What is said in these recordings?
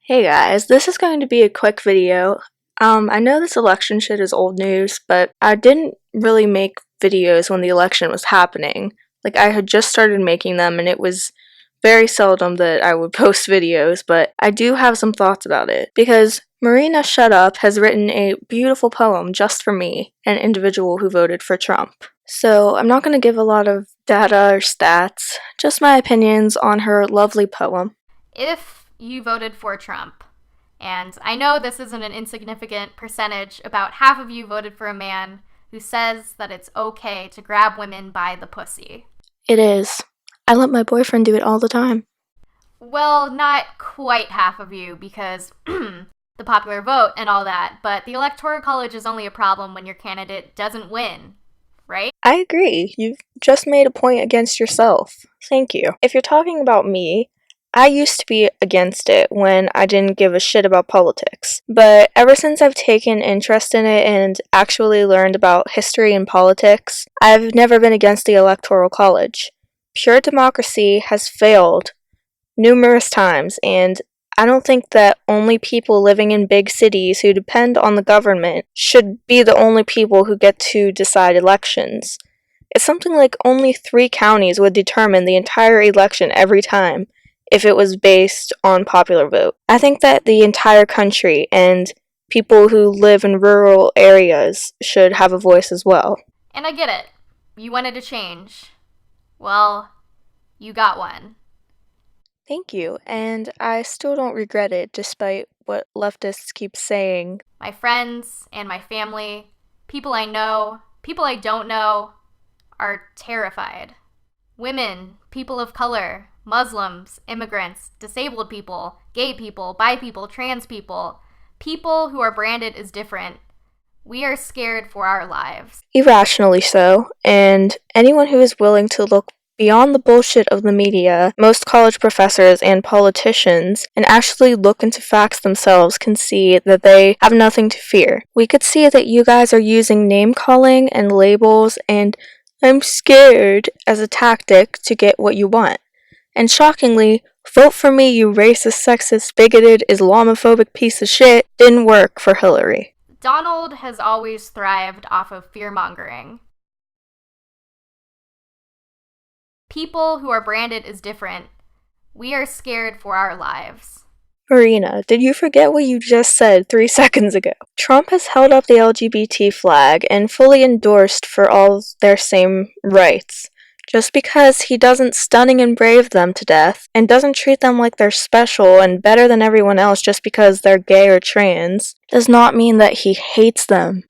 Hey guys, this is going to be a quick video. I know this election shit is old news, but I didn't really make videos when the election was happening. Like, I had just started making them, and it was very seldom that I would post videos, but I do have some thoughts about it. Because Marina Shutup has written a beautiful poem just for me, an individual who voted for Trump. So, I'm not going to give a lot of data or stats, just my opinions on her lovely poem. If you voted for Trump, and I know this isn't an insignificant percentage, about half of you voted for a man who says that it's okay to grab women by the pussy. It is. I let my boyfriend do it all the time. Well, not quite half of you, because the popular vote and all that, but the Electoral College is only a problem when your candidate doesn't win, right? I agree. You've just made a point against yourself. Thank you. If you're talking about me, I used to be against it when I didn't give a shit about politics. But ever since I've taken interest in it and actually learned about history and politics, I've never been against the Electoral College. Pure democracy has failed numerous times, and I don't think that only people living in big cities who depend on the government should be the only people who get to decide elections. It's something like only 3 counties would determine the entire election every time if it was based on popular vote. I think that the entire country and people who live in rural areas should have a voice as well. And I get it. You wanted to change. Well, you got one. Thank you, and I still don't regret it despite what leftists keep saying. My friends and my family, people I know, people I don't know, are terrified. Women, people of color, Muslims, immigrants, disabled people, gay people, bi people, trans people, people who are branded as different. We are scared for our lives. Irrationally so, and anyone who is willing to look beyond the bullshit of the media, most college professors, and politicians, and actually look into facts themselves can see that they have nothing to fear. We could see that you guys are using name calling and labels and "I'm scared" as a tactic to get what you want. And shockingly, "Vote for me, you racist, sexist, bigoted, Islamophobic piece of shit" didn't work for Hillary. Donald has always thrived off of fear-mongering. People who are branded as different, we are scared for our lives. Marina, did you forget what you just said 3 seconds ago? Trump has held up the LGBT flag and fully endorsed for all their same rights. Just because he doesn't stunning and brave them to death, and doesn't treat them like they're special and better than everyone else just because they're gay or trans, does not mean that he hates them.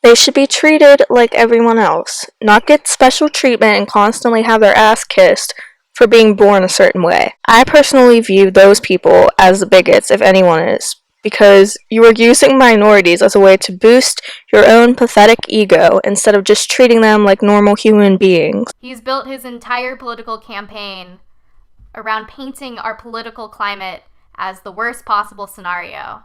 They should be treated like everyone else, not get special treatment and constantly have their ass kissed for being born a certain way. I personally view those people as the bigots, if anyone is, because you are using minorities as a way to boost your own pathetic ego instead of just treating them like normal human beings. He's built his entire political campaign around painting our political climate as the worst possible scenario.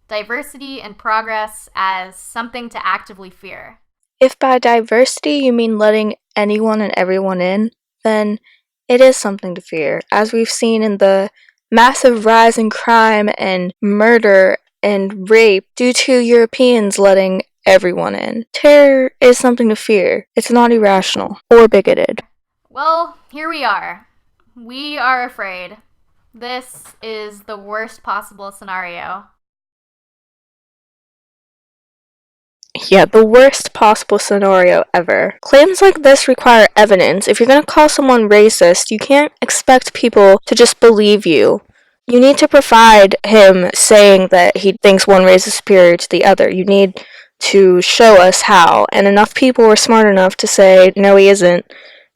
Diversity and progress as something to actively fear. If by diversity you mean letting anyone and everyone in, then it is something to fear, as we've seen in the massive rise in crime and murder and rape due to Europeans letting everyone in. Terror is something to fear. It's not irrational or bigoted. Well, here we are. We are afraid. This is the worst possible scenario. Yeah, the worst possible scenario ever. Claims like this require evidence. If you're gonna call someone racist, you can't expect people to just believe you. You need to provide him saying that he thinks one race is superior to the other. You need to show us how. And enough people were smart enough to say, no, he isn't.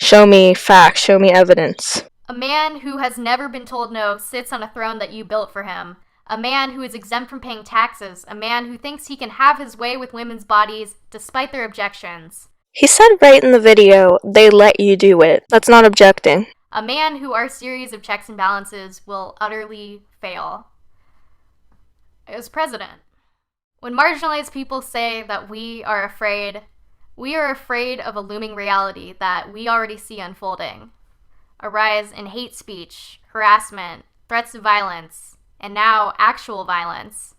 Show me facts, show me evidence. A man who has never been told no sits on a throne that you built for him. A man who is exempt from paying taxes. A man who thinks he can have his way with women's bodies despite their objections. He said right in the video, they let you do it. That's not objecting. A man who our series of checks and balances will utterly fail. As president. When marginalized people say that we are afraid of a looming reality that we already see unfolding. A rise in hate speech, harassment, threats of violence, and now actual violence.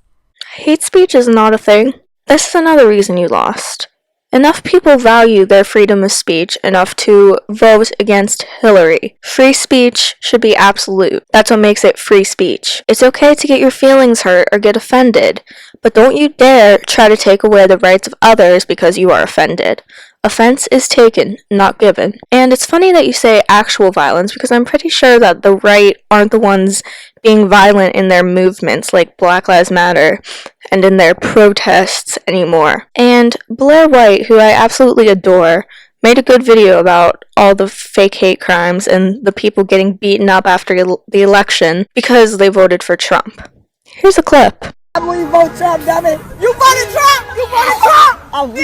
Hate speech is not a thing. This is another reason you lost. Enough people value their freedom of speech enough to vote against Hillary. Free speech should be absolute. That's what makes it free speech. It's okay to get your feelings hurt or get offended, but don't you dare try to take away the rights of others because you are offended. Offense is taken, not given. And it's funny that you say actual violence because I'm pretty sure that the right aren't the ones being violent in their movements like Black Lives Matter and in their protests anymore. And Blair White, who I absolutely adore, made a good video about all the fake hate crimes and the people getting beaten up after the election because they voted for Trump. Here's a clip. We vote Trump, damn it. You voted Trump! You voted Trump! Oh, we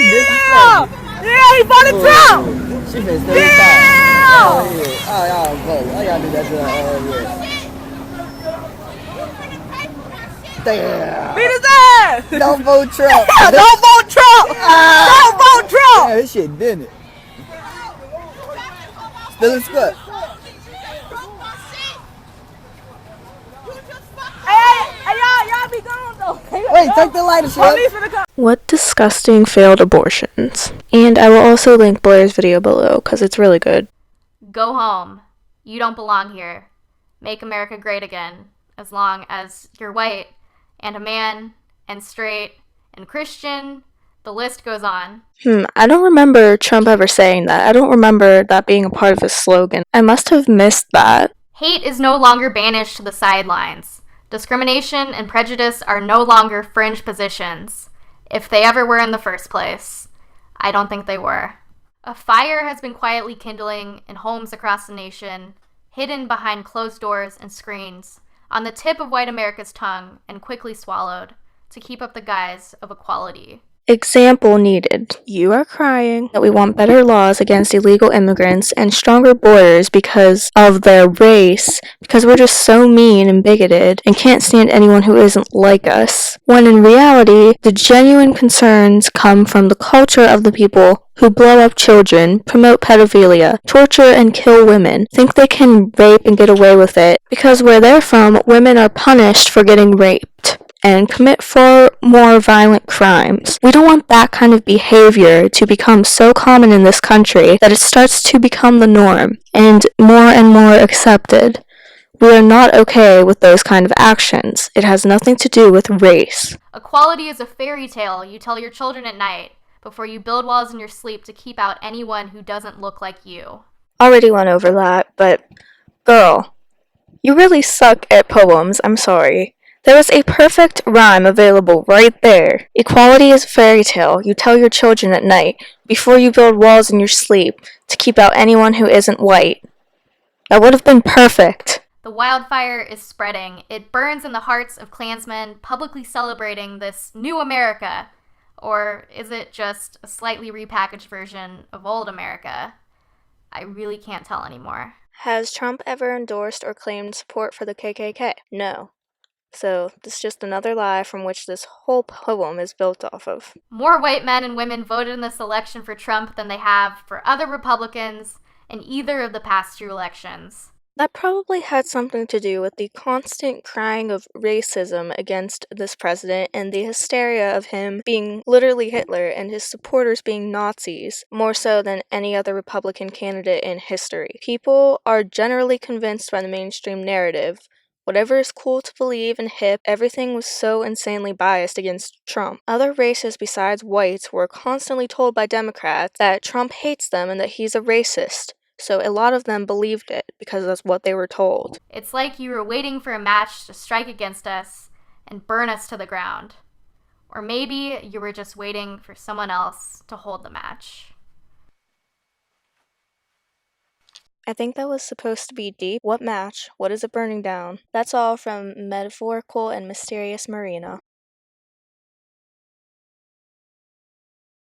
yeah, he voted Trump! She finna stay yeah! Oh, y'all vote. I gotta do that to her. Damn. Beat his ass! Don't vote Trump. Don't vote Trump! Don't vote Trump! Yeah, this shit didn't it. Still in squat. Hey, y'all be gone though. Wait, take the lighter, shit. What disgusting failed abortions. And I will also link Blair's video below because it's really good. Go home. You don't belong here. Make America great again, as long as you're white and a man and straight and Christian. The list goes on. I don't remember Trump ever saying that. I don't remember that being a part of his slogan. I must have missed that. Hate is no longer banished to the sidelines. Discrimination and prejudice are no longer fringe positions, if they ever were in the first place. I don't think they were. A fire has been quietly kindling in homes across the nation, hidden behind closed doors and screens, on the tip of white America's tongue and quickly swallowed to keep up the guise of equality. Example needed. You are crying that we want better laws against illegal immigrants and stronger borders because of their race, because we're just so mean and bigoted and can't stand anyone who isn't like us. When in reality, the genuine concerns come from the culture of the people who blow up children, promote pedophilia, torture and kill women, think they can rape and get away with it because where they're from, women are punished for getting raped and commit far more violent crimes. We don't want that kind of behavior to become so common in this country that it starts to become the norm and more accepted. We are not okay with those kind of actions. It has nothing to do with race. Equality is a fairy tale you tell your children at night before you build walls in your sleep to keep out anyone who doesn't look like you. Already went over that, but girl, you really suck at poems, I'm sorry. There is a perfect rhyme available right there. Equality is a fairy tale you tell your children at night before you build walls in your sleep to keep out anyone who isn't white. That would have been perfect. The wildfire is spreading. It burns in the hearts of Klansmen publicly celebrating this new America. Or is it just a slightly repackaged version of old America? I really can't tell anymore. Has Trump ever endorsed or claimed support for the KKK? No. So, this is just another lie from which this whole poem is built off of. More white men and women voted in this election for Trump than they have for other Republicans in either of the past two elections. That probably had something to do with the constant crying of racism against this president and the hysteria of him being literally Hitler and his supporters being Nazis, more so than any other Republican candidate in history. People are generally convinced by the mainstream narrative. Whatever is cool to believe and hip, everything was so insanely biased against Trump. Other races besides whites were constantly told by Democrats that Trump hates them and that he's a racist. So a lot of them believed it because that's what they were told. It's like you were waiting for a match to strike against us and burn us to the ground. Or maybe you were just waiting for someone else to hold the match. I think that was supposed to be deep. What match? What is it burning down? That's all from Metaphorical and Mysterious Marina.